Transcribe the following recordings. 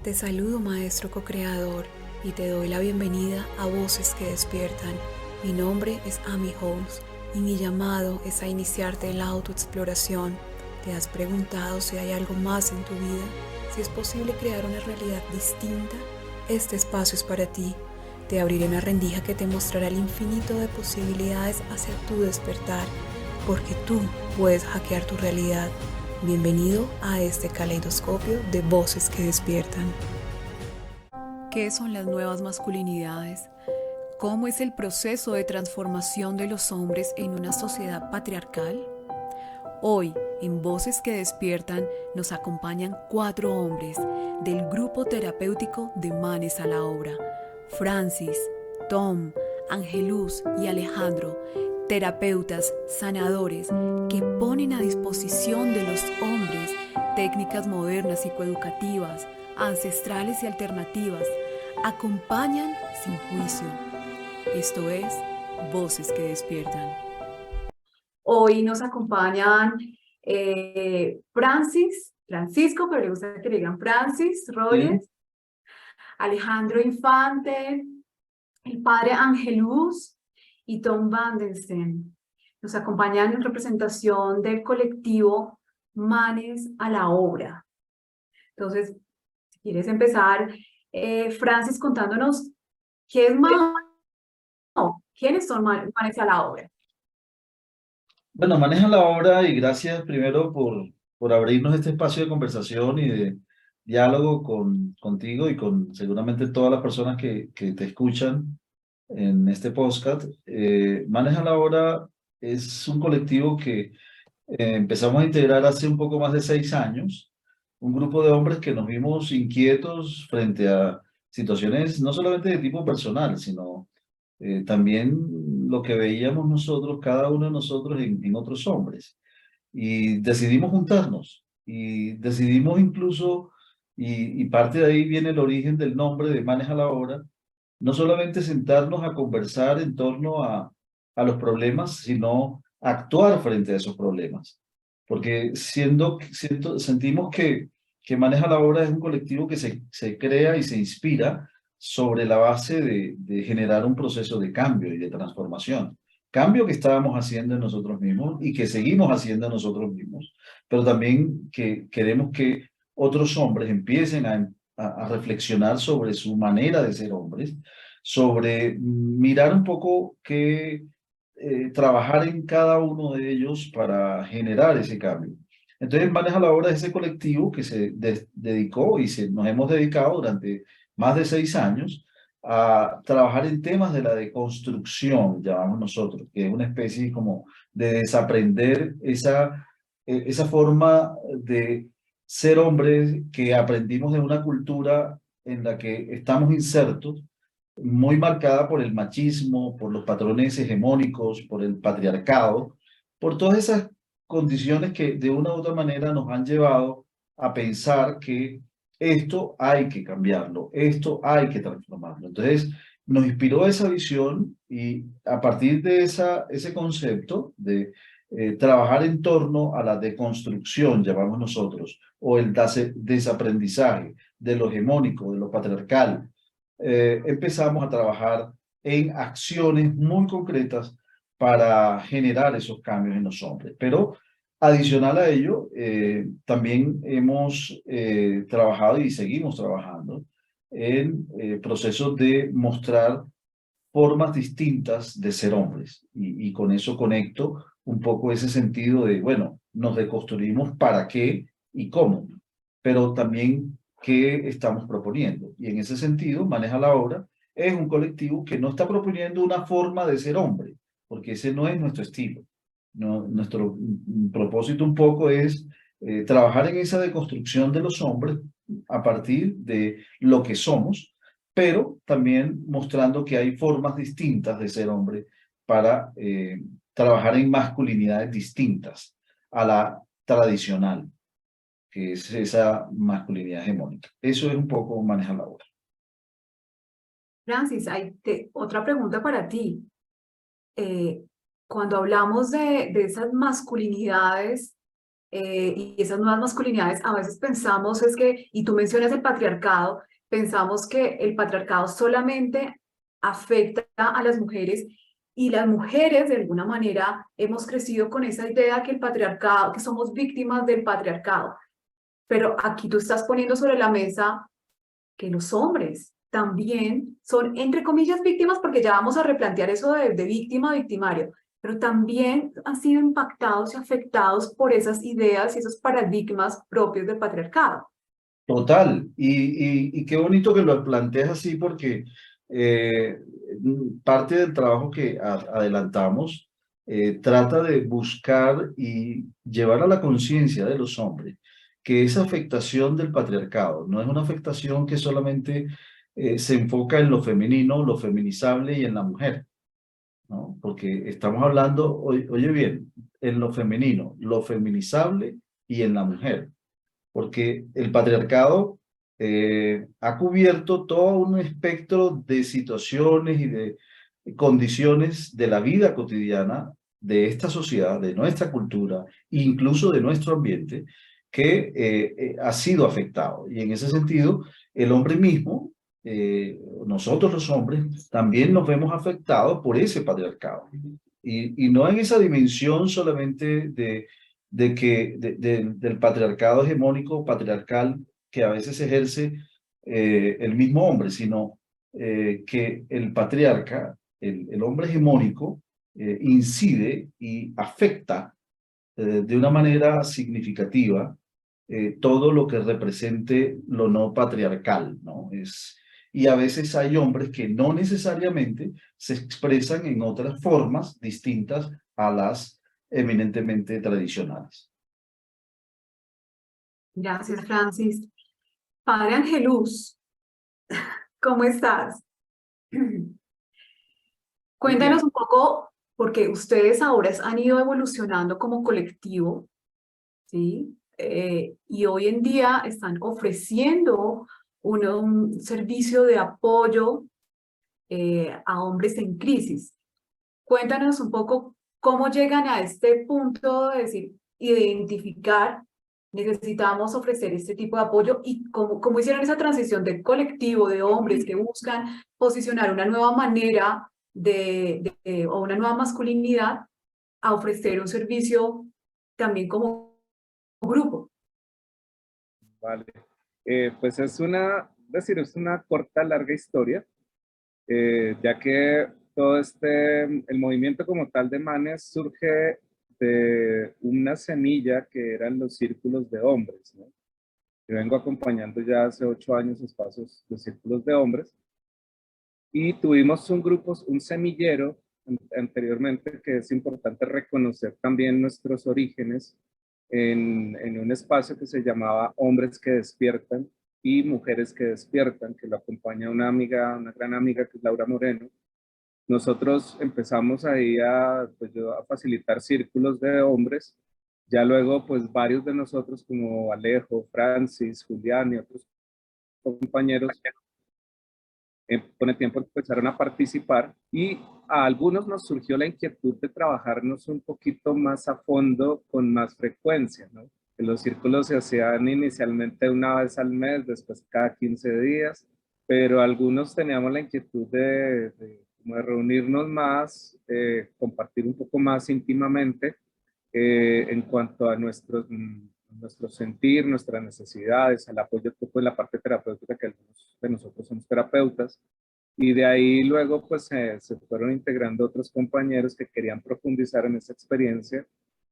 Te saludo, maestro co-creador, y te doy la bienvenida a Voces que Despiertan. Mi nombre es Amy Holmes y mi llamado es a iniciarte en la autoexploración. ¿Te has preguntado si hay algo más en tu vida? ¿Si es posible crear una realidad distinta? Este espacio es para ti. Te abriré una rendija que te mostrará el infinito de posibilidades hacia tu despertar, porque tú puedes hackear tu realidad. Bienvenido a este caleidoscopio de voces que despiertan. ¿Qué son las nuevas masculinidades? ¿Cómo es el proceso de transformación de los hombres en una sociedad patriarcal? Hoy, en Voces que Despiertan, nos acompañan 4 hombres del grupo terapéutico de Manes a la Obra: Francis, Tom, Angelus y Alejandro, terapeutas, sanadores, que ponen a disposición de los hombres técnicas modernas psicoeducativas, ancestrales y alternativas. Acompañan sin juicio. Esto es Voces que Despiertan. Hoy nos acompañan Francisco, pero le gusta que le digan Francis Sí, Robles, Alejandro Infante, el padre Angelus y Tom Vandensten. Nos acompañan en representación del colectivo Manes a la Obra. Entonces, si quieres empezar, Francis, contándonos qué es quiénes son Manes a la Obra. bueno, maneja la obra y gracias primero por abrirnos este espacio de conversación y de diálogo contigo y con seguramente todas las personas que te escuchan en este podcast. Maneja la obra es un colectivo que empezamos a integrar hace un poco más de 6 años, un grupo de hombres que nos vimos inquietos frente a situaciones no solamente de tipo personal, sino también lo que veíamos nosotros, cada uno de nosotros en otros hombres. Y decidimos juntarnos y decidimos incluso, y parte de ahí viene el origen del nombre de Maneja la Obra, no solamente sentarnos a conversar en torno a los problemas, sino actuar frente a esos problemas. Porque sentimos que Maneja la Obra es un colectivo que se crea y se inspira sobre la base de generar un proceso de cambio y de transformación. Cambio que estábamos haciendo en nosotros mismos y que seguimos haciendo en nosotros mismos, pero también que queremos que otros hombres empiecen a reflexionar sobre su manera de ser hombres, sobre mirar un poco que trabajar en cada uno de ellos para generar ese cambio. Entonces, Maneja la Obra es ese colectivo que se dedicó y nos hemos dedicado durante más de 6 años a trabajar en temas de la deconstrucción, llamamos nosotros, que es una especie como de desaprender esa forma de ser hombres que aprendimos de una cultura en la que estamos insertos, muy marcada por el machismo, por los patrones hegemónicos, por el patriarcado, por todas esas condiciones que de una u otra manera nos han llevado a pensar que esto hay que cambiarlo, esto hay que transformarlo. Entonces, nos inspiró esa visión y a partir de ese concepto de trabajar en torno a la deconstrucción, llamamos nosotros, o el desaprendizaje de lo hegemónico, de lo patriarcal, empezamos a trabajar en acciones muy concretas para generar esos cambios en los hombres. Pero adicional a ello, también hemos trabajado y seguimos trabajando en procesos de mostrar formas distintas de ser hombres. Y con eso conecto un poco ese sentido de, bueno, nos deconstruimos para qué y cómo, pero también qué estamos proponiendo. Y en ese sentido, Maneja la Obra es un colectivo que no está proponiendo una forma de ser hombre, porque ese no es nuestro estilo. No, nuestro propósito un poco es trabajar en esa deconstrucción de los hombres a partir de lo que somos, pero también mostrando que hay formas distintas de ser hombre para trabajar en masculinidades distintas a la tradicional, que es esa masculinidad hegemónica. Eso es un poco Maneja la Obra. Francis, hay otra pregunta para ti. Eh, Cuando hablamos de esas masculinidades, y esas nuevas masculinidades, a veces pensamos es que, y tú mencionas el patriarcado, pensamos que el patriarcado solamente afecta a las mujeres y las mujeres de alguna manera hemos crecido con esa idea que el patriarcado, que somos víctimas del patriarcado. Pero aquí tú estás poniendo sobre la mesa que los hombres también son, entre comillas, víctimas, porque ya vamos a replantear eso de víctima a victimario, pero también han sido impactados y afectados por esas ideas y esos paradigmas propios del patriarcado. Total, y qué bonito que lo plantees así porque eh, parte del trabajo que adelantamos trata de buscar y llevar a la conciencia de los hombres que esa afectación del patriarcado no es una afectación que solamente se enfoca en lo femenino, lo feminizable y en la mujer, ¿no? Porque estamos hablando, oye bien, en lo femenino, lo feminizable y en la mujer porque el patriarcado ha cubierto todo un espectro de situaciones y de condiciones de la vida cotidiana de esta sociedad, de nuestra cultura, incluso de nuestro ambiente, que ha sido afectado. Y en ese sentido, el hombre mismo, nosotros los hombres, también nos vemos afectados por ese patriarcado. Y no en esa dimensión solamente del patriarcado hegemónico, patriarcal, que a veces ejerce el mismo hombre, sino que el patriarca, el hombre hegemónico, incide y afecta de una manera significativa todo lo que represente lo no patriarcal, ¿no? Y a veces hay hombres que no necesariamente se expresan en otras formas distintas a las eminentemente tradicionales. Gracias, Francis. Padre Angelus, ¿cómo estás? Muy bien. Cuéntanos un poco, porque ustedes ahora han ido evolucionando como colectivo, ¿sí? Y hoy en día están ofreciendo un servicio de apoyo a hombres en crisis. Cuéntanos un poco cómo llegan a este punto de decir, identificar, necesitamos ofrecer este tipo de apoyo y cómo hicieron esa transición del colectivo de hombres que buscan posicionar una nueva manera o una nueva masculinidad a ofrecer un servicio también como grupo. Vale. Pues es una corta, larga historia, ya que todo el movimiento como tal de Manes surge de una semilla que eran los círculos de hombres, ¿no? Yo vengo acompañando ya hace 8 años espacios de círculos de hombres y tuvimos un semillero anteriormente, que es importante reconocer también nuestros orígenes en un espacio que se llamaba Hombres que Despiertan y Mujeres que Despiertan, que lo acompaña una amiga, una gran amiga que es Laura Moreno. Nosotros empezamos ahí a facilitar círculos de hombres. Ya luego, pues varios de nosotros como Alejo, Francis, Julián y otros compañeros con el tiempo empezaron a participar y a algunos nos surgió la inquietud de trabajarnos un poquito más a fondo con más frecuencia, ¿no? Que los círculos se hacían inicialmente una vez al mes, después cada 15 días, pero algunos teníamos la inquietud como de reunirnos más, compartir un poco más íntimamente en cuanto a nuestro sentir, nuestras necesidades, al apoyo pues, la parte terapéutica, que algunos de nosotros somos terapeutas, y de ahí luego pues se fueron integrando otros compañeros que querían profundizar en esa experiencia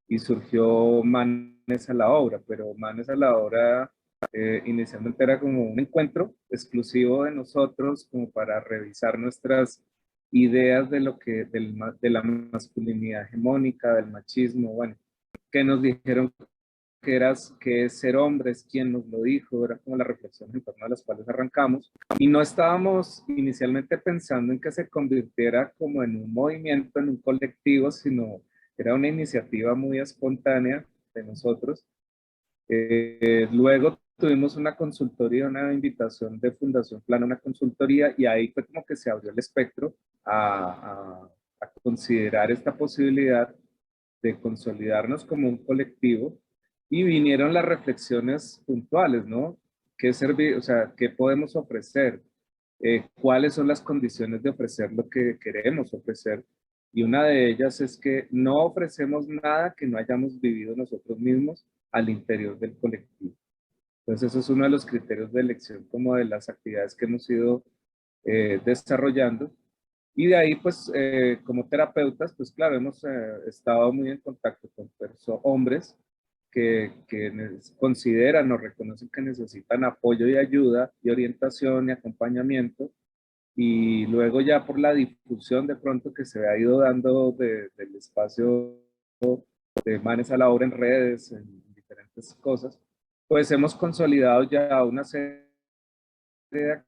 y surgió Manes a la Obra, pero Manes a la Obra inicialmente era como un encuentro exclusivo de nosotros como para revisar nuestras ideas de la masculinidad hegemónica, del machismo, bueno, que nos dijeron que es ser hombres, quien nos lo dijo, era como la reflexión en torno a las cuales arrancamos, y no estábamos inicialmente pensando en que se convirtiera como en un movimiento, en un colectivo, sino era una iniciativa muy espontánea de nosotros. Luego tuvimos una consultoría, una invitación de Fundación Plano, una consultoría, y ahí fue como que se abrió el espectro a considerar esta posibilidad de consolidarnos como un colectivo Y vinieron las reflexiones puntuales, ¿no? O sea, ¿qué podemos ofrecer? ¿Cuáles son las condiciones de ofrecer lo que queremos ofrecer? Y una de ellas es que no ofrecemos nada que no hayamos vivido nosotros mismos al interior del colectivo. Entonces, eso es uno de los criterios de elección como de las actividades que hemos ido desarrollando. Y de ahí, pues, como terapeutas, pues claro, hemos estado muy en contacto con hombres que consideran o reconocen que necesitan apoyo y ayuda y orientación y acompañamiento. Y luego ya por la difusión de pronto que se ha ido dando del espacio de Manes a la Obra en redes, en diferentes cosas, pues hemos consolidado ya una serie de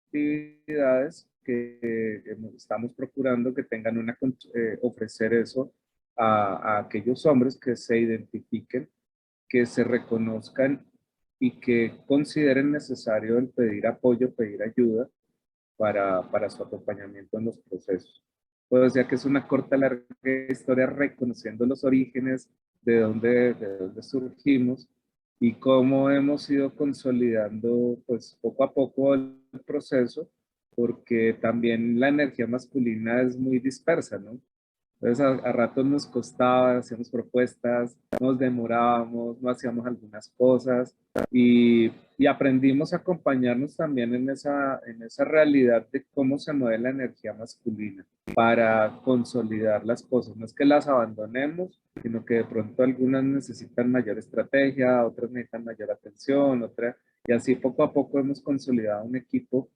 actividades que estamos procurando que tengan ofrecer eso a aquellos hombres que se identifiquen, que se reconozcan y que consideren necesario el pedir apoyo, pedir ayuda para su acompañamiento en los procesos. Pues ya que es una corta, larga historia reconociendo los orígenes, de dónde surgimos y cómo hemos ido consolidando pues poco a poco el proceso, porque también la energía masculina es muy dispersa, ¿no? Entonces a ratos nos costaba, hacíamos propuestas, nos demorábamos, no hacíamos algunas cosas y aprendimos a acompañarnos también en esa realidad de cómo se mueve la energía masculina para consolidar las cosas. No es que las abandonemos, sino que de pronto algunas necesitan mayor estrategia, otras necesitan mayor atención, y así poco a poco hemos consolidado un equipo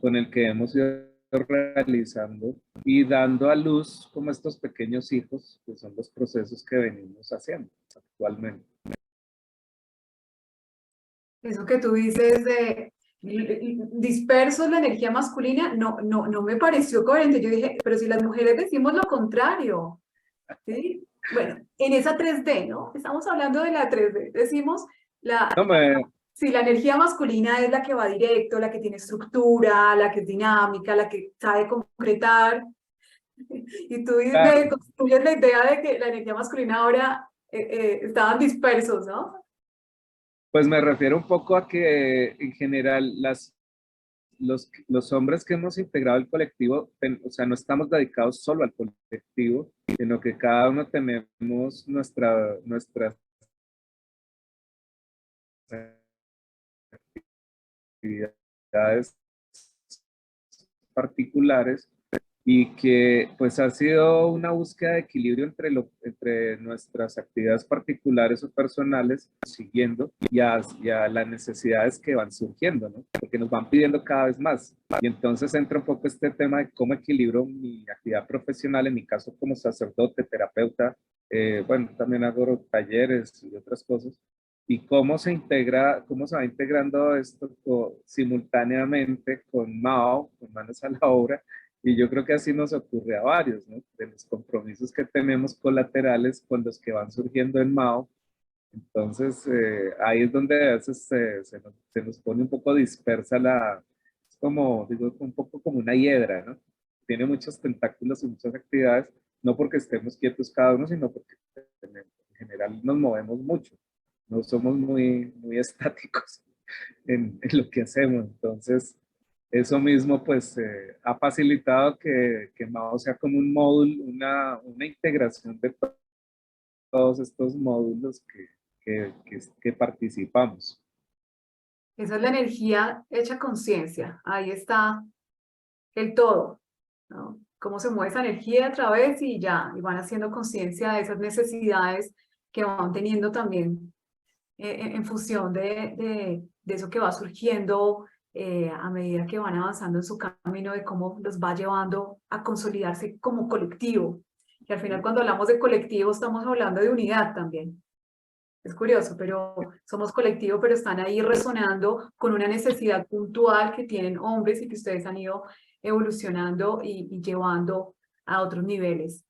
con el que hemos ido realizando y dando a luz como estos pequeños hijos, que son los procesos que venimos haciendo actualmente. Eso que tú dices de dispersos la energía masculina, no me pareció coherente. Yo dije, pero si las mujeres decimos lo contrario, ¿sí? Bueno, en esa 3D, ¿no? Estamos hablando de la 3D. Decimos, si la energía masculina es la que va directo, la que tiene estructura, la que es dinámica, la que sabe concretar, y tú me construyes la idea de que la energía masculina ahora estaban dispersos, ¿no? Pues me refiero un poco a que en general los hombres que hemos integrado el colectivo, o sea, no estamos dedicados solo al colectivo, sino que cada uno tenemos nuestras actividades particulares y que pues ha sido una búsqueda de equilibrio entre nuestras actividades particulares o personales, siguiendo y a las necesidades que van surgiendo, ¿no? Porque nos van pidiendo cada vez más. Y entonces entra un poco este tema de cómo equilibro mi actividad profesional, en mi caso como sacerdote, terapeuta, bueno, también hago talleres y otras cosas, y cómo se va integrando esto simultáneamente con Mao, con Manos a la Obra. Y yo creo que así nos ocurre a varios, ¿no? De los compromisos que tenemos colaterales con los que van surgiendo en Mao. Entonces, ahí es donde a veces se nos pone un poco dispersa es como, digo, un poco como una hiedra, ¿no? Tiene muchos tentáculos y muchas actividades, no porque estemos quietos cada uno, sino porque en general nos movemos mucho. No somos muy estáticos en lo que hacemos. Entonces, eso mismo pues ha facilitado que Mao sea como un módulo, una integración de todos estos módulos que participamos. Esa es la energía hecha conciencia. Ahí está el todo, ¿no? Cómo se mueve esa energía a través y ya, y van haciendo conciencia de esas necesidades que van teniendo también en función de eso que va surgiendo a medida que van avanzando en su camino, de cómo los va llevando a consolidarse como colectivo. Y al final cuando hablamos de colectivo estamos hablando de unidad también. Es curioso, pero somos colectivo, pero están ahí resonando con una necesidad puntual que tienen hombres y que ustedes han ido evolucionando y llevando a otros niveles.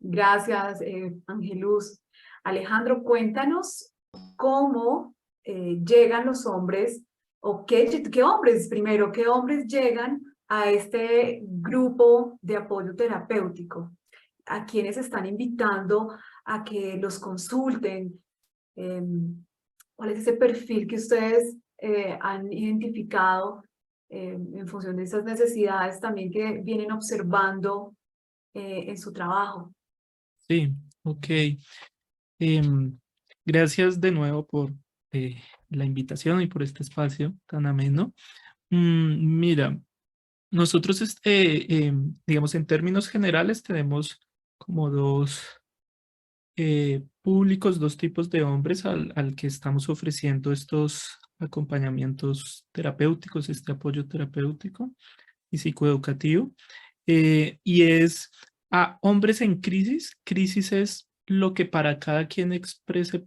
Gracias, Angelus. Alejandro, cuéntanos cómo llegan los hombres, o qué hombres, primero, qué hombres llegan a este grupo de apoyo terapéutico, a quienes están invitando a que los consulten? ¿Cuál es ese perfil que ustedes han identificado en función de esas necesidades también que vienen observando en su trabajo? Sí, ok. Em, Gracias de nuevo por la invitación y por este espacio tan ameno. Mira, nosotros, digamos, en términos generales tenemos como dos públicos, dos tipos de hombres al que estamos ofreciendo estos acompañamientos terapéuticos, este apoyo terapéutico y psicoeducativo. Y es a hombres en crisis. Crisis es lo que para cada quien exprese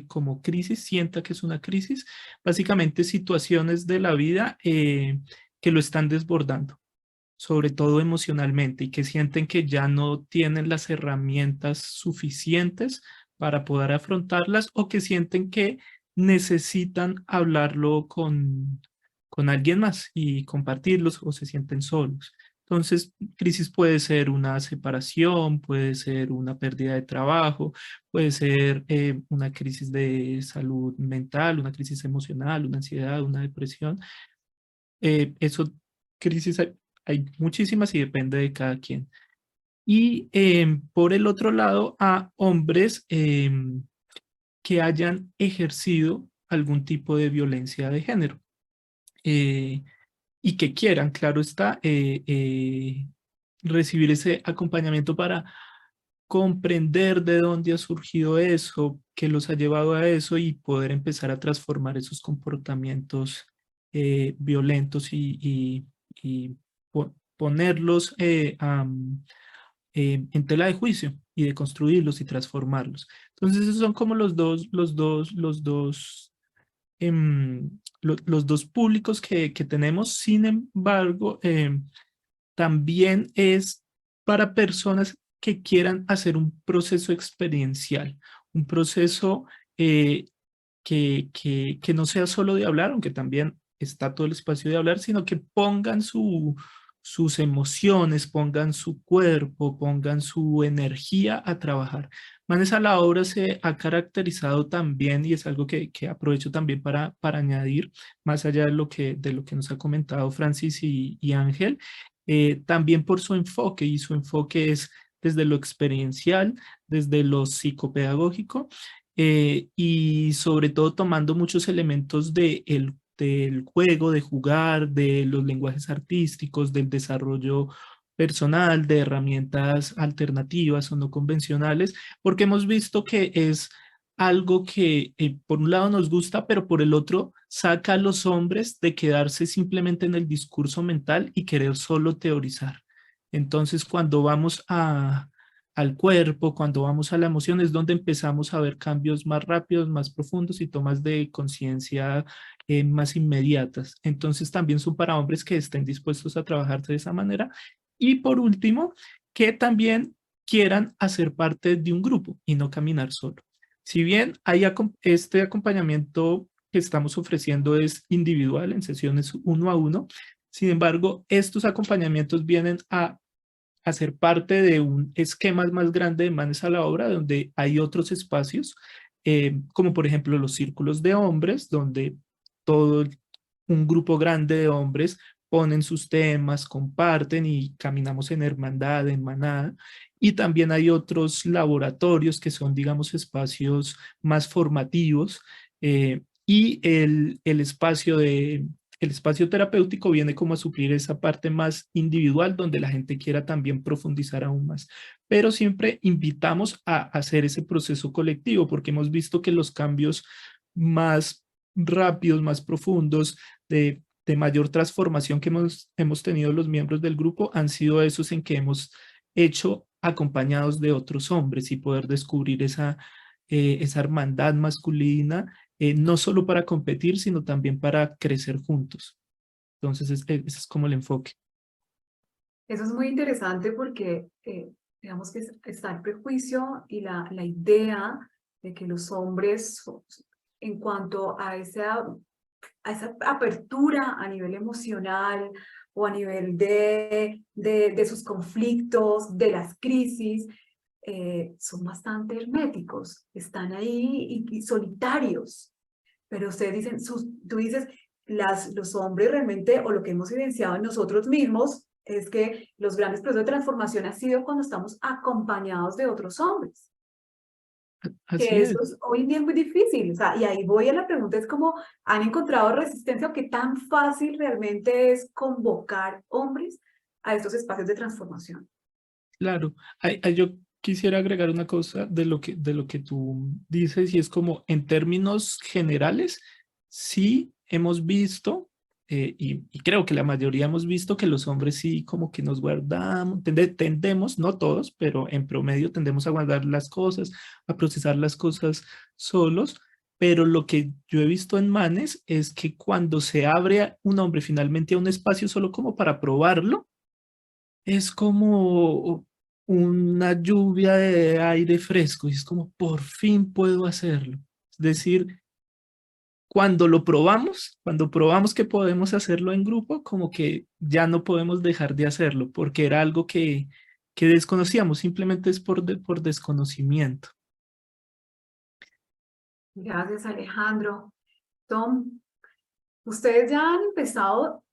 como crisis, sienta que es una crisis, básicamente situaciones de la vida que lo están desbordando, sobre todo emocionalmente, y que sienten que ya no tienen las herramientas suficientes para poder afrontarlas, o que sienten que necesitan hablarlo con alguien más y compartirlos, o se sienten solos. Entonces, crisis puede ser una separación, puede ser una pérdida de trabajo, puede ser una crisis de salud mental, una crisis emocional, una ansiedad, una depresión. Eso, crisis hay muchísimas y depende de cada quien. Y por el otro lado, a hombres que hayan ejercido algún tipo de violencia de género eh, y que quieran, claro está, recibir ese acompañamiento para comprender de dónde ha surgido eso, qué los ha llevado a eso, y poder empezar a transformar esos comportamientos violentos y ponerlos en tela de juicio y de construirlos y transformarlos. Entonces esos son como los dos públicos que tenemos. Sin embargo, también es para personas que quieran hacer un proceso experiencial, un proceso que no sea solo de hablar, aunque también está todo el espacio de hablar, sino que pongan sus emociones, pongan su cuerpo, pongan su energía a trabajar. Manes a la Obra se ha caracterizado también, y es algo que aprovecho también para añadir, más allá de lo que nos ha comentado Francis y Ángel, también por su enfoque, y su enfoque es desde lo experiencial, desde lo psicopedagógico, y sobre todo tomando muchos elementos del juego, de jugar, de los lenguajes artísticos, del desarrollo personal, de herramientas alternativas o no convencionales, porque hemos visto que es algo que por un lado nos gusta, pero por el otro saca a los hombres de quedarse simplemente en el discurso mental y querer solo teorizar. Entonces, cuando vamos al cuerpo, cuando vamos a la emoción, es donde empezamos a ver cambios más rápidos, más profundos y tomas de conciencia más inmediatas. Entonces, también son para hombres que estén dispuestos a trabajar de esa manera. Y por último, que también quieran hacer parte de un grupo y no caminar solo. Si bien este acompañamiento que estamos ofreciendo es individual en sesiones 1 a 1, sin embargo, estos acompañamientos vienen a ser parte de un esquema más grande de Manes a la Obra, donde hay otros espacios, como por ejemplo los círculos de hombres, donde todo un grupo grande de hombres ponen sus temas, comparten y caminamos en hermandad, en manada. Y también hay otros laboratorios que son, digamos, espacios más formativos, y el espacio terapéutico viene como a suplir esa parte más individual, donde la gente quiera también profundizar aún más. Pero siempre invitamos a hacer ese proceso colectivo, porque hemos visto que los cambios más rápidos, más profundos, de mayor transformación que hemos tenido los miembros del grupo han sido esos en que hemos hecho acompañados de otros hombres, y poder descubrir esa hermandad masculina, no solo para competir, sino también para crecer juntos. Entonces, ese es como el enfoque. Eso es muy interesante porque digamos que está el prejuicio y la idea de que los hombres, en cuanto a esa apertura a nivel emocional o a nivel de sus conflictos, de las crisis, son bastante herméticos, están ahí y solitarios. Pero ustedes dicen, tú dices, los hombres realmente, o lo que hemos evidenciado en nosotros mismos, es que los grandes procesos de transformación han sido cuando estamos acompañados de otros hombres. Así Que es. eso hoy en día es muy difícil. O sea, y ahí voy a la pregunta, es como, ¿han encontrado resistencia o qué tan fácil realmente es convocar hombres a estos espacios de transformación? Claro, yo quisiera agregar una cosa de lo que tú dices y es como en términos generales, sí hemos visto y creo que la mayoría hemos visto que los hombres sí como que nos guardamos, tendemos, no todos, pero en promedio tendemos a guardar las cosas, a procesar las cosas solos, pero lo que yo he visto en manes es que cuando se abre un hombre finalmente a un espacio solo como para probarlo, es como una lluvia de aire fresco y es como, por fin puedo hacerlo. Es decir, cuando probamos que podemos hacerlo en grupo, como que ya no podemos dejar de hacerlo porque era algo que desconocíamos, simplemente es por desconocimiento. Gracias, Alejandro. Tom, ustedes ya han empezado,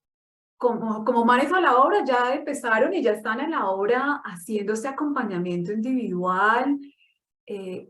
como manes a la obra, ya empezaron y ya están en la obra haciendo este acompañamiento individual. Eh,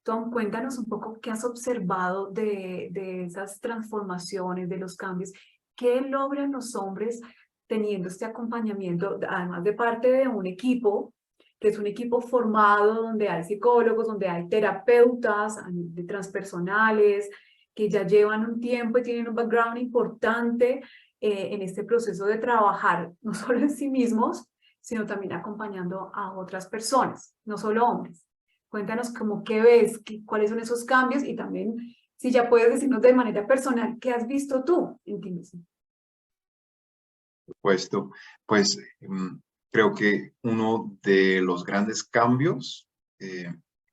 Tom, cuéntanos un poco qué has observado de esas transformaciones, de los cambios. ¿Qué logran los hombres teniendo este acompañamiento, además de parte de un equipo, que es un equipo formado donde hay psicólogos, donde hay terapeutas de transpersonales, que ya llevan un tiempo y tienen un background importante en este proceso de trabajar, no solo en sí mismos, sino también acompañando a otras personas, no solo hombres? Cuéntanos cómo qué ves, cuáles son esos cambios y también si ya puedes decirnos de manera personal qué has visto tú en ti mismo. Puesto, pues creo que uno de los grandes cambios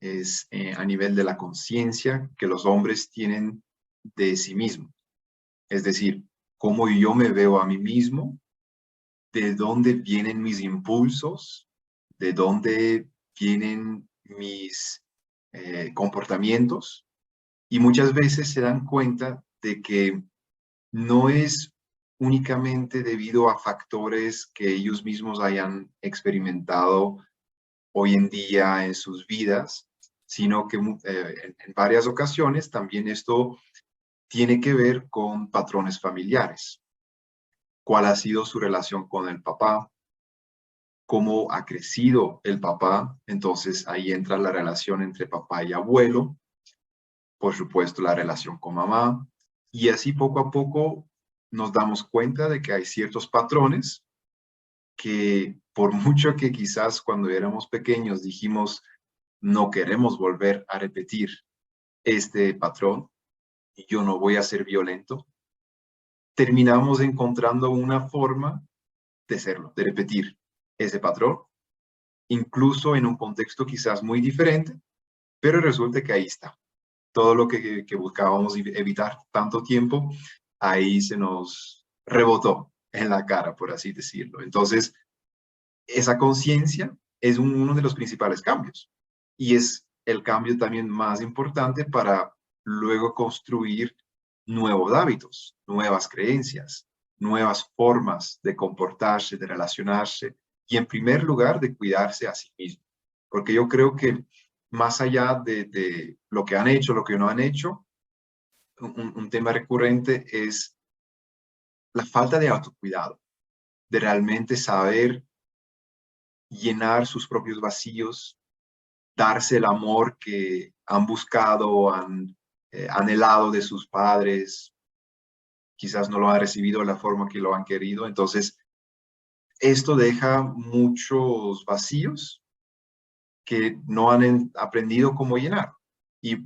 es a nivel de la conciencia que los hombres tienen de sí mismos. Es decir, cómo yo me veo a mí mismo, de dónde vienen mis impulsos, de dónde vienen mis comportamientos, y muchas veces se dan cuenta de que no es únicamente debido a factores que ellos mismos hayan experimentado hoy en día en sus vidas, sino que en varias ocasiones también esto tiene que ver con patrones familiares. ¿Cuál ha sido su relación con el papá? ¿Cómo ha crecido el papá? Entonces ahí entra la relación entre papá y abuelo, por supuesto la relación con mamá, y así poco a poco nos damos cuenta de que hay ciertos patrones que por mucho que quizás cuando éramos pequeños dijimos no queremos volver a repetir este patrón y yo no voy a ser violento, terminamos encontrando una forma de serlo, de repetir ese patrón, incluso en un contexto quizás muy diferente, pero resulta que ahí está. Todo lo que buscábamos evitar tanto tiempo, ahí se nos rebotó en la cara, por así decirlo. Entonces, esa conciencia es uno de los principales cambios y es el cambio también más importante para luego construir nuevos hábitos, nuevas creencias, nuevas formas de comportarse, de relacionarse y en primer lugar de cuidarse a sí mismo. Porque yo creo que más allá de lo que han hecho, lo que no han hecho, un tema recurrente es la falta de autocuidado, de realmente saber llenar sus propios vacíos, darse el amor que han buscado, han anhelado de sus padres, quizás no lo han recibido de la forma que lo han querido. Entonces, esto deja muchos vacíos que no han aprendido cómo llenar. Y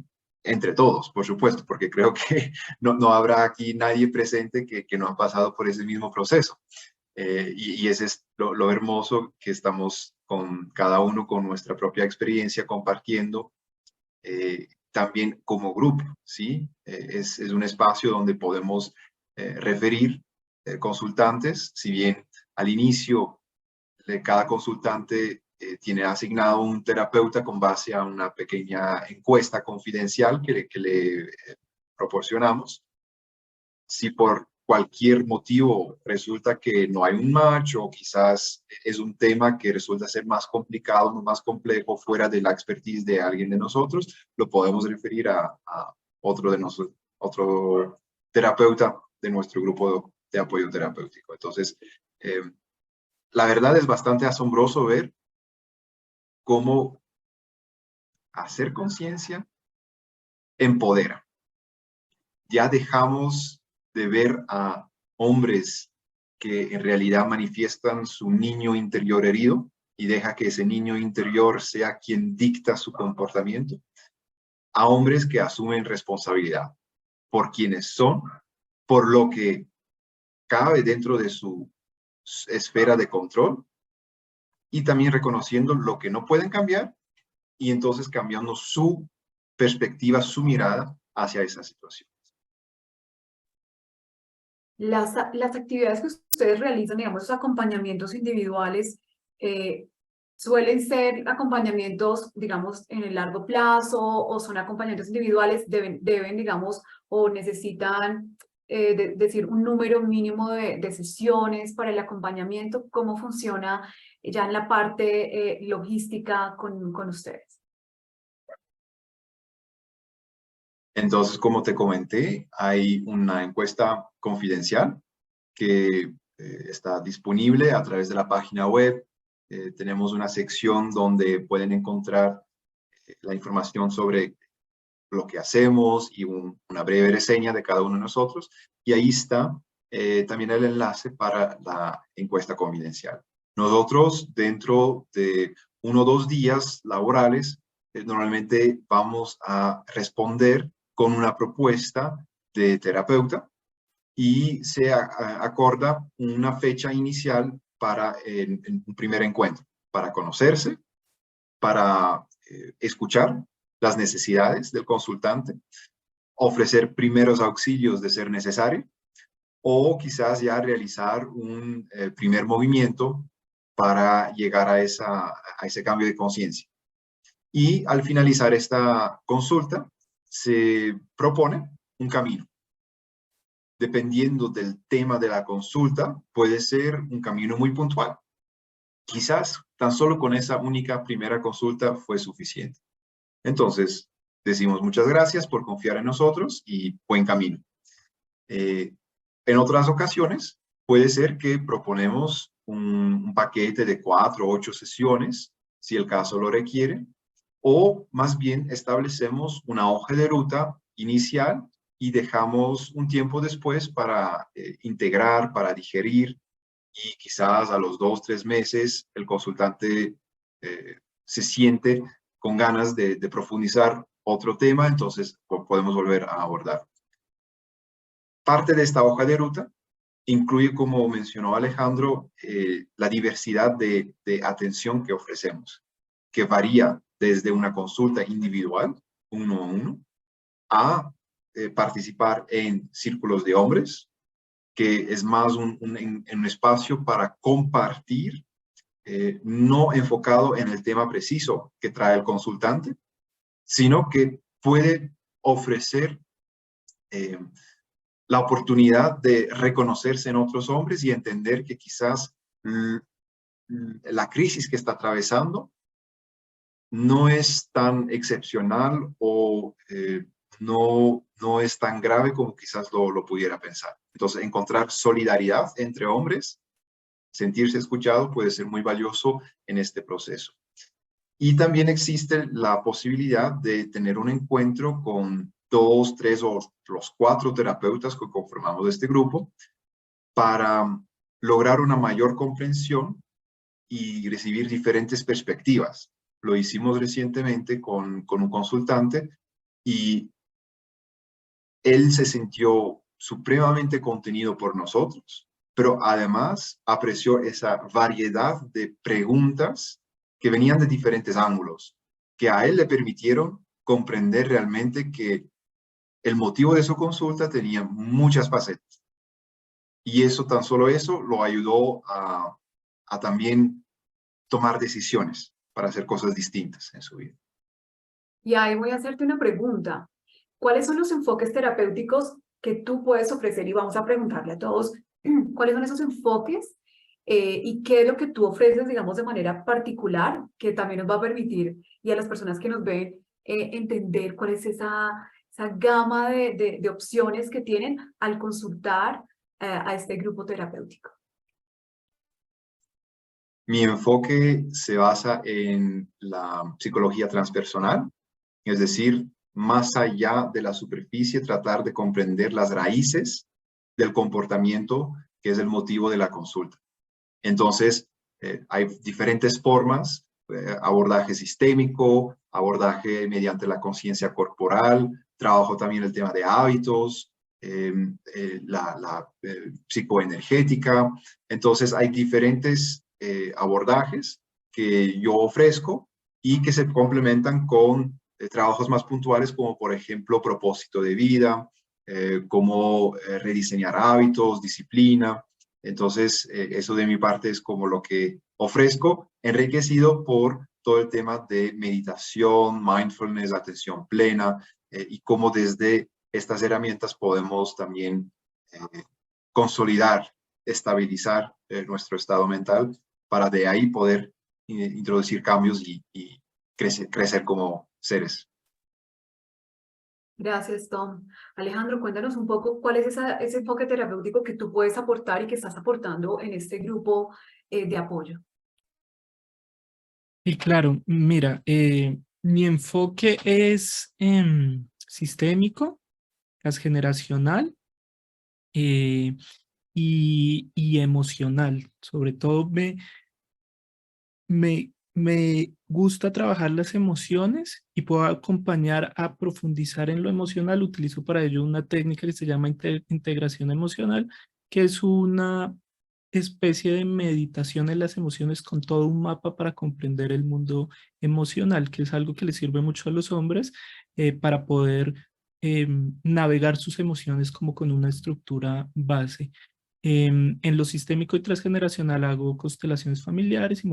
entre todos, por supuesto, porque creo que no habrá aquí nadie presente que no ha pasado por ese mismo proceso. Y ese es lo hermoso, que estamos con cada uno con nuestra propia experiencia compartiendo, también como grupo, ¿sí? Es un espacio donde podemos referir consultantes, si bien al inicio de cada consultante tiene asignado un terapeuta con base a una pequeña encuesta confidencial que le proporcionamos. Si por cualquier motivo resulta que no hay un match o quizás es un tema que resulta ser más complicado, más complejo, fuera de la expertise de alguien de nosotros, lo podemos referir a otro terapeuta de nuestro grupo de apoyo terapéutico. Entonces, la verdad es bastante asombroso ver cómo hacer conciencia empodera. Ya dejamos de ver a hombres que en realidad manifiestan su niño interior herido y deja que ese niño interior sea quien dicta su comportamiento, a hombres que asumen responsabilidad por quienes son, por lo que cabe dentro de su esfera de control y también reconociendo lo que no pueden cambiar y entonces cambiando su perspectiva, su mirada hacia esa situación. Las actividades que ustedes realizan, digamos, los acompañamientos individuales, suelen ser acompañamientos, digamos, en el largo plazo o son acompañamientos individuales, deben digamos, o necesitan decir un número mínimo de sesiones para el acompañamiento. ¿Cómo funciona ya en la parte logística con ustedes? Entonces, como te comenté, hay una encuesta confidencial que está disponible a través de la página web. Tenemos una sección donde pueden encontrar la información sobre lo que hacemos y una breve reseña de cada uno de nosotros. Y ahí está también el enlace para la encuesta confidencial. Nosotros, dentro de 1 o 2 días laborales, normalmente vamos a responder con una propuesta de terapeuta y se acorda una fecha inicial para un primer encuentro, para conocerse, para escuchar las necesidades del consultante, ofrecer primeros auxilios de ser necesario, o quizás ya realizar un primer movimiento para llegar a ese cambio de conciencia. Y al finalizar esta consulta, se propone un camino. Dependiendo del tema de la consulta, puede ser un camino muy puntual. Quizás tan solo con esa única primera consulta fue suficiente. Entonces, decimos muchas gracias por confiar en nosotros y buen camino. En otras ocasiones, puede ser que proponemos un paquete de 4 o 8 sesiones, si el caso lo requiere, o más bien establecemos una hoja de ruta inicial y dejamos un tiempo después para integrar, para digerir, y quizás a los 2 o 3 meses el consultante se siente con ganas de profundizar otro tema, entonces podemos volver a abordar. Parte de esta hoja de ruta incluye, como mencionó Alejandro, la diversidad de atención que ofrecemos, que varía desde una consulta individual, 1 a 1, a participar en círculos de hombres, que es más un espacio para compartir, no enfocado en el tema preciso que trae el consultante, sino que puede ofrecer la oportunidad de reconocerse en otros hombres y entender que quizás la crisis que está atravesando no es tan excepcional o no es tan grave como quizás lo pudiera pensar. Entonces, encontrar solidaridad entre hombres, sentirse escuchado, puede ser muy valioso en este proceso. Y también existe la posibilidad de tener un encuentro con 2, 3 o los 4 terapeutas que conformamos este grupo para lograr una mayor comprensión y recibir diferentes perspectivas. Lo hicimos recientemente con un consultante y él se sintió supremamente contenido por nosotros, pero además apreció esa variedad de preguntas que venían de diferentes ángulos, que a él le permitieron comprender realmente que el motivo de su consulta tenía muchas facetas. Y tan solo eso lo ayudó a también tomar decisiones para hacer cosas distintas en su vida. Y ahí voy a hacerte una pregunta. ¿Cuáles son los enfoques terapéuticos que tú puedes ofrecer? Y vamos a preguntarle a todos, ¿cuáles son esos enfoques? Y qué es lo que tú ofreces, digamos, de manera particular, que también nos va a permitir, y a las personas que nos ven, entender cuál es esa gama de opciones que tienen al consultar a este grupo terapéutico. Mi enfoque se basa en la psicología transpersonal, es decir, más allá de la superficie, tratar de comprender las raíces del comportamiento que es el motivo de la consulta. Entonces, hay diferentes formas, abordaje sistémico, abordaje mediante la conciencia corporal, trabajo también el tema de hábitos, la psicoenergética. Entonces, hay diferentes abordajes que yo ofrezco y que se complementan con trabajos más puntuales, como por ejemplo propósito de vida, cómo rediseñar hábitos, disciplina. Entonces, eso de mi parte es como lo que ofrezco, enriquecido por todo el tema de meditación, mindfulness, atención plena, y cómo desde estas herramientas podemos también consolidar, estabilizar nuestro estado mental para de ahí poder introducir cambios y crecer como seres. Gracias, Tom. Alejandro, cuéntanos un poco cuál es ese enfoque terapéutico que tú puedes aportar y que estás aportando en este grupo de apoyo. Y claro, mira, mi enfoque es sistémico, transgeneracional y emocional. Sobre todo me gusta trabajar las emociones y puedo acompañar a profundizar en lo emocional. Utilizo para ello una técnica que se llama integración emocional, que es una especie de meditación en las emociones con todo un mapa para comprender el mundo emocional, que es algo que le sirve mucho a los hombres para poder navegar sus emociones como con una estructura base. En lo sistémico y transgeneracional hago constelaciones familiares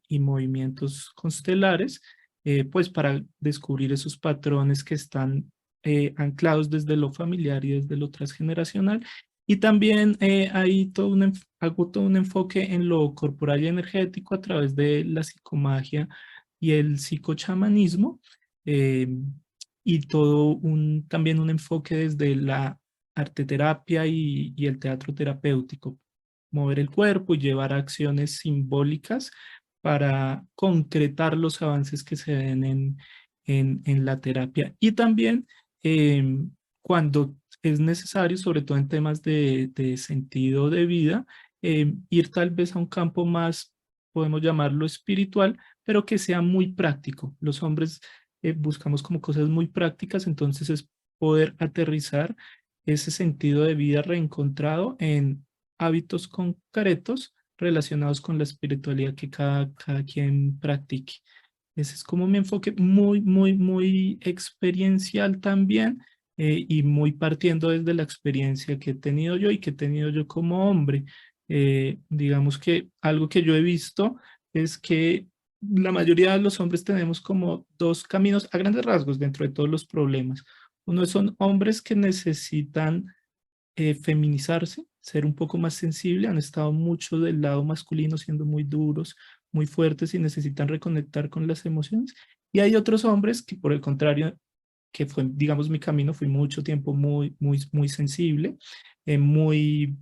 y movimientos constelares, pues para descubrir esos patrones que están anclados desde lo familiar y desde lo transgeneracional. Y también hago todo un enfoque en lo corporal y energético a través de la psicomagia y el psicochamanismo, y también un enfoque desde la arteterapia y el teatro terapéutico, mover el cuerpo y llevar acciones simbólicas para concretar los avances que se den en la terapia. Y también cuando es necesario, sobre todo en temas de sentido de vida, ir tal vez a un campo más, podemos llamarlo espiritual, pero que sea muy práctico. Los hombres buscamos como cosas muy prácticas, entonces es poder aterrizar ese sentido de vida reencontrado en hábitos concretos relacionados con la espiritualidad que cada quien practique. Ese es como mi enfoque muy experiencial también, y muy partiendo desde la experiencia que he tenido yo y que he tenido yo como hombre. Digamos que algo que yo he visto es que la mayoría de los hombres tenemos como dos caminos a grandes rasgos dentro de todos los problemas. Uno son hombres que necesitan feminizarse, ser un poco más sensible, han estado mucho del lado masculino siendo muy duros, muy fuertes y necesitan reconectar con las emociones. Y hay otros hombres que por el contrario, que fue, digamos, mi camino, fui mucho tiempo muy sensible, muy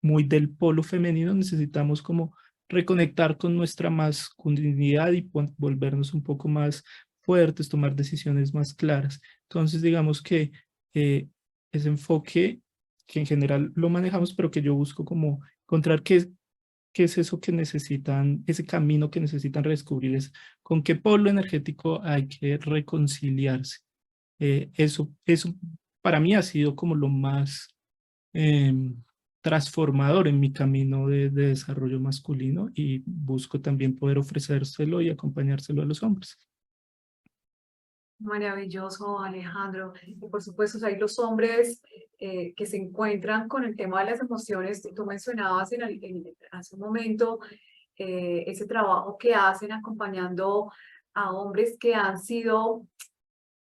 del polo femenino, necesitamos como reconectar con nuestra masculinidad y volvernos un poco más fuertes, tomar decisiones más claras. Entonces, digamos que ese enfoque que en general lo manejamos, pero que yo busco como encontrar qué es eso que necesitan, ese camino que necesitan redescubrir, es con qué polo energético hay que reconciliarse. Eso para mí ha sido como lo más transformador en mi camino de desarrollo masculino, y busco también poder ofrecérselo y acompañárselo a los hombres. Maravilloso, Alejandro. Y por supuesto, hay los hombres que se encuentran con el tema de las emociones. Tú mencionabas hace un momento ese trabajo que hacen acompañando a hombres que han sido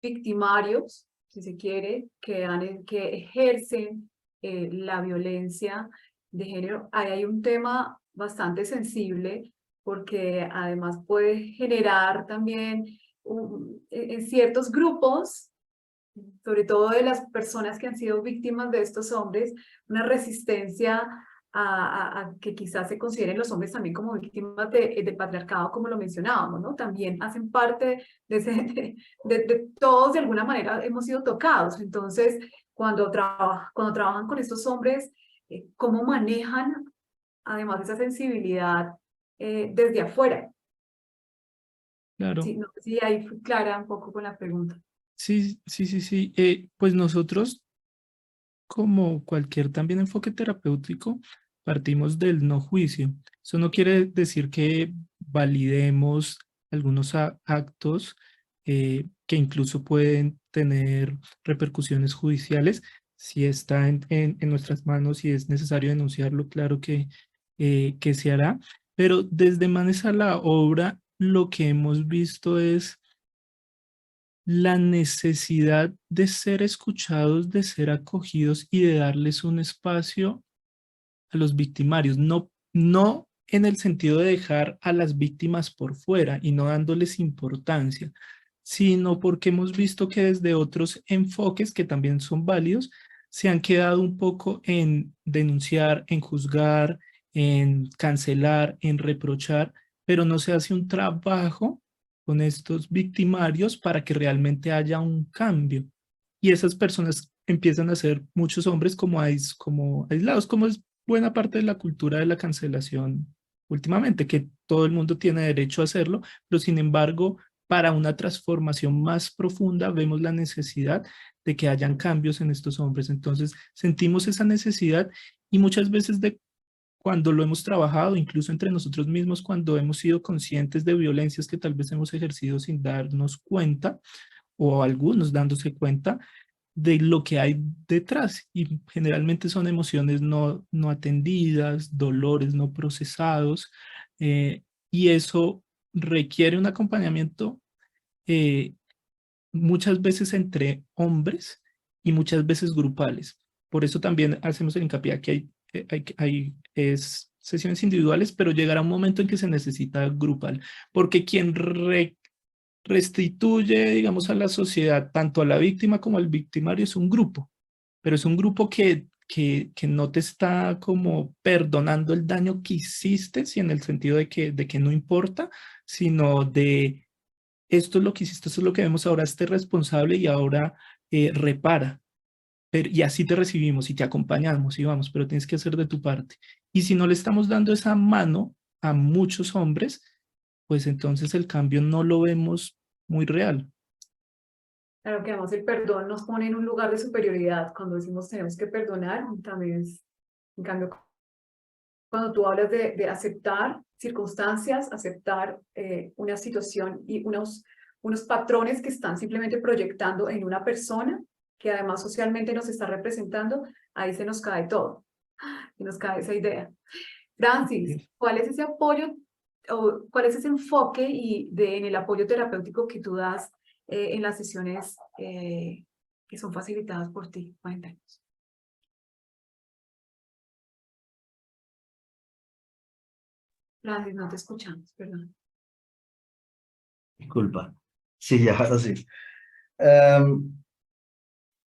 victimarios, si se quiere, que ejercen la violencia de género. Ahí hay un tema bastante sensible porque además puede generar también en ciertos grupos, sobre todo de las personas que han sido víctimas de estos hombres, una resistencia a que quizás se consideren los hombres también como víctimas del patriarcado, como lo mencionábamos, ¿no? También hacen parte de todos, de alguna manera hemos sido tocados. Entonces, cuando trabajan con estos hombres, ¿cómo manejan además esa sensibilidad desde afuera? Claro. Sí, no sé si ahí fui clara un poco con la pregunta. Sí. Pues nosotros, como cualquier también enfoque terapéutico, partimos del no juicio. Eso no quiere decir que validemos algunos actos que incluso pueden tener repercusiones judiciales. Si está en nuestras manos y es necesario denunciarlo, claro que se hará. Pero desde Manes a la obra, lo que hemos visto es la necesidad de ser escuchados, de ser acogidos y de darles un espacio a los victimarios, no en el sentido de dejar a las víctimas por fuera y no dándoles importancia, sino porque hemos visto que desde otros enfoques que también son válidos, se han quedado un poco en denunciar, en juzgar, en cancelar, en reprochar, pero no se hace un trabajo con estos victimarios para que realmente haya un cambio. Y esas personas empiezan a ser muchos hombres como aislados, como es buena parte de la cultura de la cancelación últimamente, que todo el mundo tiene derecho a hacerlo, pero sin embargo, para una transformación más profunda vemos la necesidad de que hayan cambios en estos hombres. Entonces sentimos esa necesidad y muchas veces cuando lo hemos trabajado, incluso entre nosotros mismos, cuando hemos sido conscientes de violencias que tal vez hemos ejercido sin darnos cuenta, o algunos dándose cuenta de lo que hay detrás. Y generalmente son emociones no atendidas, dolores no procesados, y eso requiere un acompañamiento muchas veces entre hombres y muchas veces grupales. Por eso también hacemos el hincapié aquí hay sesiones individuales, pero llegará un momento en que se necesita grupal, porque quien restituye, digamos, a la sociedad, tanto a la víctima como al victimario, es un grupo, pero es un grupo que no te está como perdonando el daño que hiciste, si en el sentido de que no importa, sino de esto es lo que hiciste, esto es lo que vemos ahora, esté responsable y ahora repara. Y así te recibimos y te acompañamos y vamos, pero tienes que hacer de tu parte. Y si no le estamos dando esa mano a muchos hombres, pues entonces el cambio no lo vemos muy real. Claro que además el perdón nos pone en un lugar de superioridad. Cuando decimos tenemos que perdonar, también es, en cambio, cuando tú hablas de aceptar circunstancias, aceptar una situación y unos patrones que están simplemente proyectando en una persona, que además socialmente nos está representando, ahí se nos cae todo, se nos cae esa idea. Francis, ¿cuál es ese apoyo o cuál es ese enfoque en el apoyo terapéutico que tú das en las sesiones que son facilitadas por ti? Cuéntanos. Francis, no te escuchamos, perdón. Disculpa. Sí, ya, ahora sí.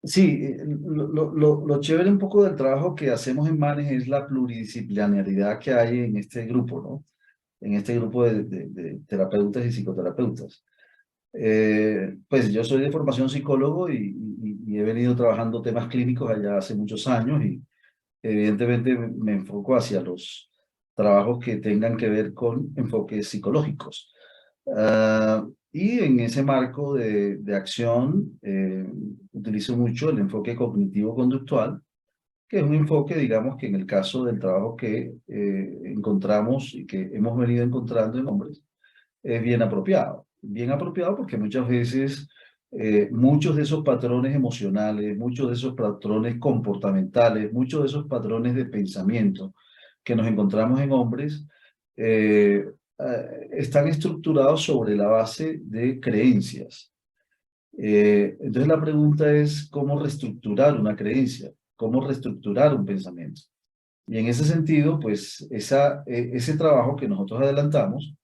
Sí, lo chévere un poco del trabajo que hacemos en Manes es la pluridisciplinaridad que hay en este grupo, ¿no? En este grupo de terapeutas y psicoterapeutas. Pues yo soy de formación psicólogo y he venido trabajando temas clínicos allá hace muchos años y evidentemente me enfoco hacia los trabajos que tengan que ver con enfoques psicológicos. Y en ese marco de acción utilizo mucho el enfoque cognitivo-conductual, que es un enfoque, digamos, que en el caso del trabajo que encontramos y que hemos venido encontrando en hombres, es bien apropiado. Bien apropiado porque muchas veces muchos de esos patrones emocionales, muchos de esos patrones comportamentales, muchos de esos patrones de pensamiento que nos encontramos en hombres, están estructurados sobre la base de creencias. Entonces la pregunta es cómo reestructurar una creencia, cómo reestructurar un pensamiento. Y en ese sentido, pues ese trabajo que nosotros adelantamos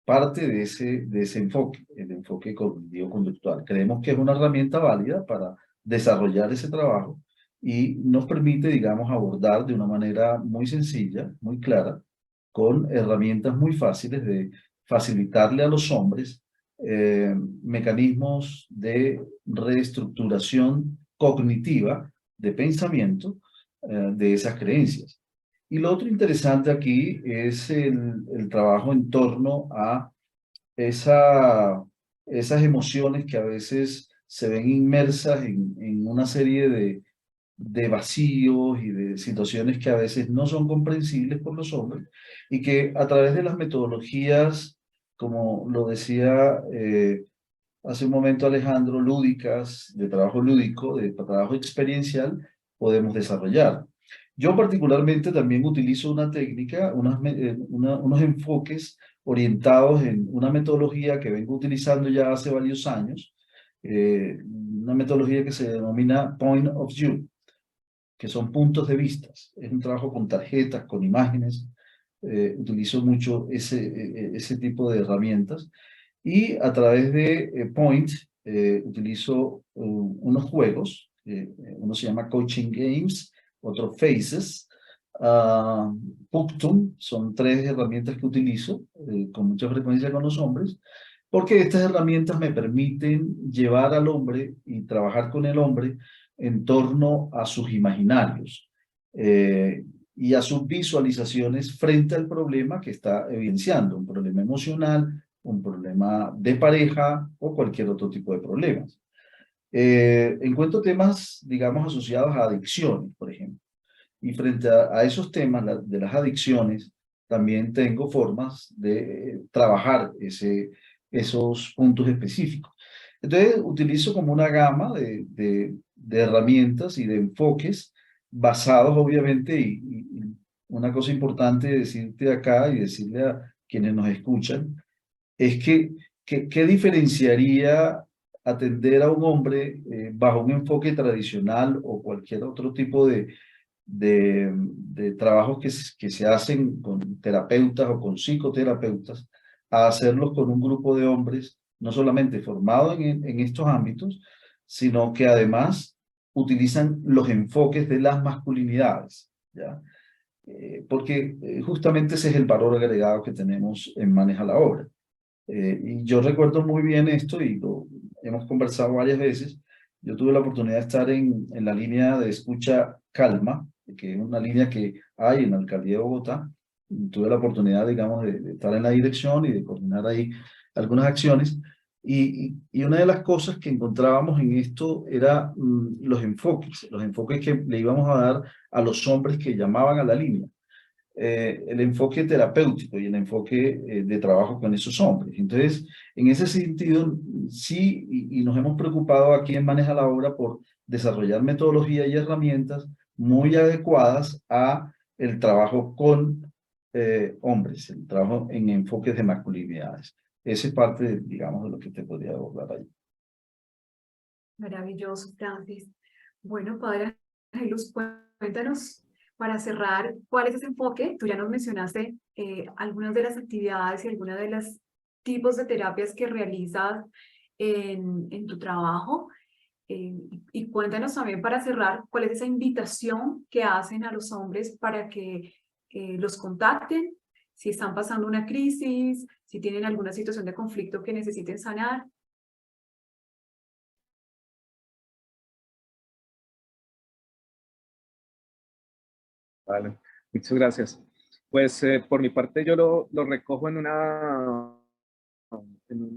parte de ese enfoque, el enfoque cognitivo-conductual. Creemos que es una herramienta válida para desarrollar ese trabajo y nos permite, digamos, abordar de una manera muy sencilla, muy clara, con herramientas muy fáciles de facilitarle a los hombres mecanismos de reestructuración cognitiva de pensamiento de esas creencias. Y lo otro interesante aquí es el trabajo en torno a esas emociones que a veces se ven inmersas en una serie de vacíos y de situaciones que a veces no son comprensibles por los hombres y que a través de las metodologías, como lo decía hace un momento Alejandro, lúdicas, de trabajo lúdico, de trabajo experiencial, podemos desarrollar. Yo particularmente también utilizo una técnica, unos enfoques orientados en una metodología que vengo utilizando ya hace varios años, una metodología que se denomina Point of View, que son puntos de vista. Es un trabajo con tarjetas, con imágenes. Utilizo mucho ese tipo de herramientas. Y a través de Point utilizo unos juegos. Uno se llama Coaching Games, otro Faces. Punctum, son 3 herramientas que utilizo con mucha frecuencia con los hombres, porque estas herramientas me permiten llevar al hombre y trabajar con el hombre en torno a sus imaginarios y a sus visualizaciones frente al problema que está evidenciando, un problema emocional, un problema de pareja o cualquier otro tipo de problemas. Encuentro temas, digamos, asociados a adicciones, por ejemplo. Y frente a esos temas de las adicciones, también tengo formas de trabajar esos puntos específicos. Entonces, utilizo como una gama de herramientas y de enfoques basados, obviamente, y una cosa importante decirte acá y decirle a quienes nos escuchan, es que, ¿qué diferenciaría atender a un hombre bajo un enfoque tradicional o cualquier otro tipo de trabajos que se hacen con terapeutas o con psicoterapeutas, a hacerlos con un grupo de hombres, no solamente formados en estos ámbitos, sino que además utilizan los enfoques de las masculinidades, ¿ya? Porque justamente ese es el valor agregado que tenemos en Maneja la Obra. Y yo recuerdo muy bien esto y lo hemos conversado varias veces. Yo tuve la oportunidad de estar en la línea de escucha Calma, que es una línea que hay en la alcaldía de Bogotá. Y tuve la oportunidad, digamos, de estar en la dirección y de coordinar ahí algunas acciones. Y una de las cosas que encontrábamos en esto era los enfoques que le íbamos a dar a los hombres que llamaban a la línea. El enfoque terapéutico y el enfoque de trabajo con esos hombres. Entonces, en ese sentido, sí, y nos hemos preocupado aquí en Maneja la Obra por desarrollar metodologías y herramientas muy adecuadas a el trabajo con hombres, el trabajo en enfoques de masculinidades. Esa es parte, digamos, de lo que te podría abordar ahí. Maravilloso, Francis. Bueno, padre Ángelus, cuéntanos para cerrar, ¿cuál es ese enfoque? Tú ya nos mencionaste algunas de las actividades y algunos de los tipos de terapias que realizas en tu trabajo. Y cuéntanos también para cerrar, ¿cuál es esa invitación que hacen a los hombres para que los contacten? Si están pasando una crisis, si tienen alguna situación de conflicto que necesiten sanar. Vale, muchas gracias. Pues por mi parte yo lo recojo en una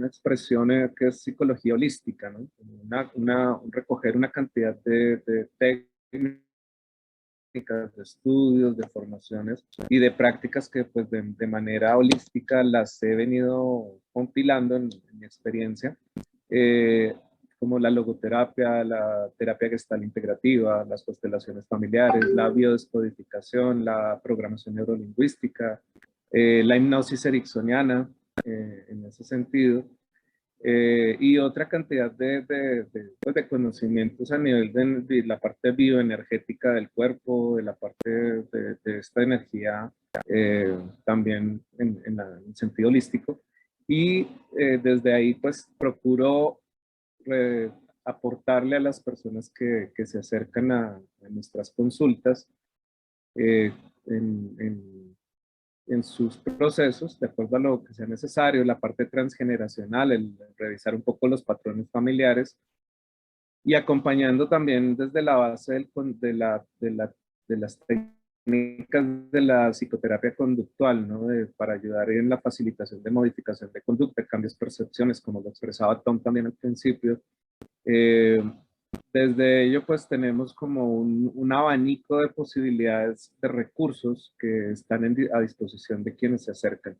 expresión que es psicología holística, ¿no? Recoger una cantidad de técnicas, de estudios, de formaciones y de prácticas que pues de manera holística las he venido compilando en mi experiencia, como la logoterapia, la terapia gestal integrativa, las constelaciones familiares, la biodescodificación, la programación neurolingüística, la hipnosis ericksoniana, en ese sentido, y otra cantidad pues, de conocimientos a nivel de la parte bioenergética del cuerpo, de la parte de esta energía, también en el sentido holístico. Y desde ahí pues procuro aportarle a las personas que se acercan a nuestras consultas eh, en sus procesos, de acuerdo a lo que sea necesario, la parte transgeneracional, el revisar un poco los patrones familiares y acompañando también desde la base de las técnicas de la psicoterapia conductual, ¿no? Para ayudar en la facilitación de modificación de conducta, cambios, percepciones, como lo expresaba Tom también al principio. Desde ello, pues tenemos como un abanico de posibilidades de recursos que están a disposición de quienes se acercan.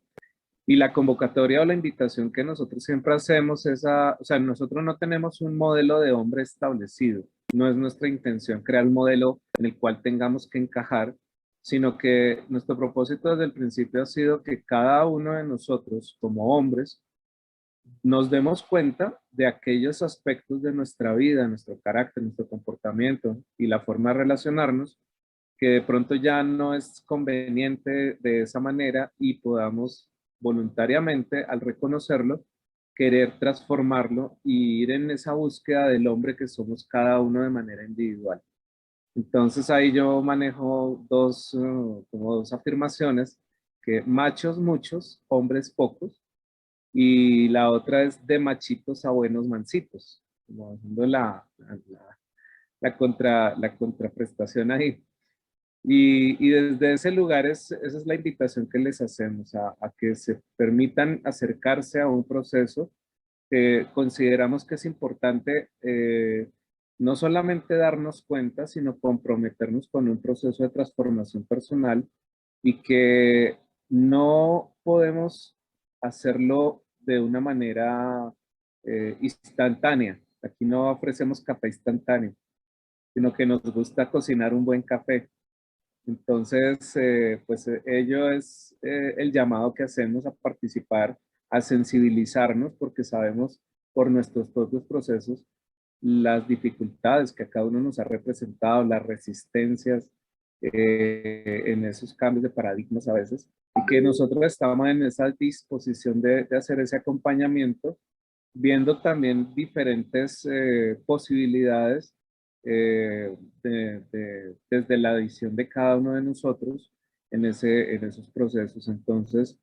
Y la convocatoria o la invitación que nosotros siempre hacemos es o sea, nosotros no tenemos un modelo de hombre establecido. No es nuestra intención crear un modelo en el cual tengamos que encajar, sino que nuestro propósito desde el principio ha sido que cada uno de nosotros como hombres nos demos cuenta de aquellos aspectos de nuestra vida, nuestro carácter, nuestro comportamiento y la forma de relacionarnos, que de pronto ya no es conveniente de esa manera y podamos voluntariamente, al reconocerlo, querer transformarlo y ir en esa búsqueda del hombre que somos cada uno de manera individual. Entonces ahí yo manejo como dos afirmaciones, que machos muchos, hombres pocos, y la otra es de machitos a buenos mancitos, como haciendo la contraprestación ahí. Y desde ese lugar esa es la invitación que les hacemos, a que se permitan acercarse a un proceso que consideramos que es importante, no solamente darnos cuenta, sino comprometernos con un proceso de transformación personal y que no podemos hacerlo de una manera instantánea. Aquí no ofrecemos café instantáneo, sino que nos gusta cocinar un buen café. Entonces, pues ello es el llamado que hacemos a participar, a sensibilizarnos, porque sabemos por nuestros propios procesos las dificultades que a cada uno nos ha representado, las resistencias en esos cambios de paradigmas a veces, y que nosotros estamos en esa disposición de hacer ese acompañamiento, viendo también diferentes posibilidades desde la visión de cada uno de nosotros en esos procesos. Entonces,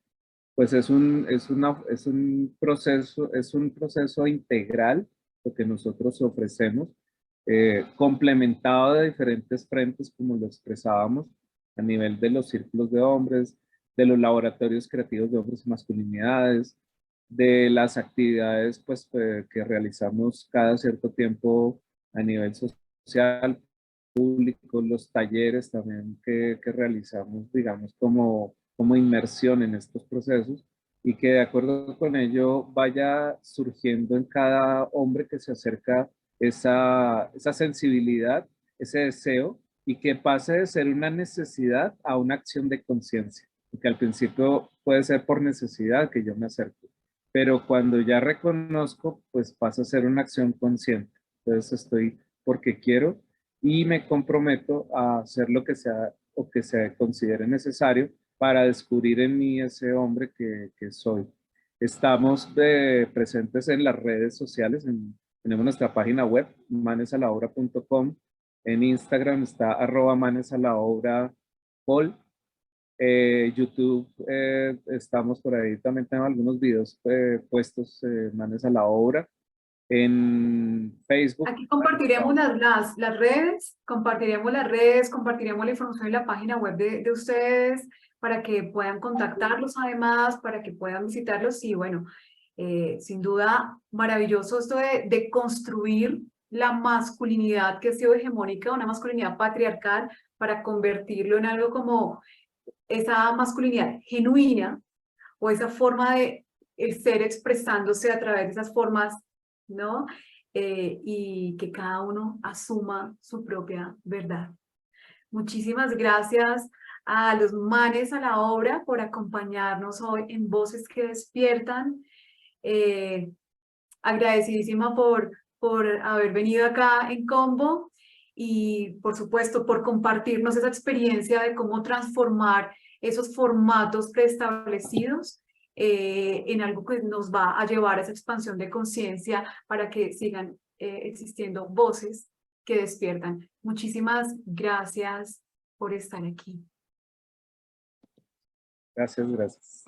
pues es un proceso integral lo que nosotros ofrecemos, complementado de diferentes frentes, como lo expresábamos, a nivel de los círculos de hombres, de los laboratorios creativos de hombres y masculinidades, de las actividades pues, que realizamos cada cierto tiempo a nivel social, público, los talleres también que realizamos, digamos, como inmersión en estos procesos, y que de acuerdo con ello vaya surgiendo en cada hombre que se acerca esa sensibilidad, ese deseo, y que pase de ser una necesidad a una acción de conciencia, porque al principio puede ser por necesidad que yo me acerco, pero cuando ya reconozco, pues pasa a ser una acción consciente. Entonces estoy porque quiero y me comprometo a hacer lo que sea o que se considere necesario para descubrir en mí ese hombre que soy. Estamos presentes en las redes sociales, tenemos nuestra página web, manesalaobra.com, en Instagram está @manesalaobra.pol, YouTube, estamos por ahí, también tenemos algunos videos puestos, Manes a la Obra. En Facebook. Aquí compartiremos las redes, compartiremos la información en la página web de ustedes para que puedan contactarlos además, para que puedan visitarlos. Y bueno, sin duda maravilloso esto de construir la masculinidad que ha sido hegemónica, una masculinidad patriarcal, para convertirlo en algo como esa masculinidad genuina o esa forma de el ser expresándose a través de esas formas, ¿no? y que cada uno asuma su propia verdad. Muchísimas gracias a los manes a la obra por acompañarnos hoy en Voces que Despiertan. Agradecidísima por haber venido acá en Combo y por supuesto por compartirnos esa experiencia de cómo transformar esos formatos preestablecidos en algo que nos va a llevar a esa expansión de conciencia para que sigan existiendo voces que despiertan. Muchísimas gracias por estar aquí. Gracias, gracias.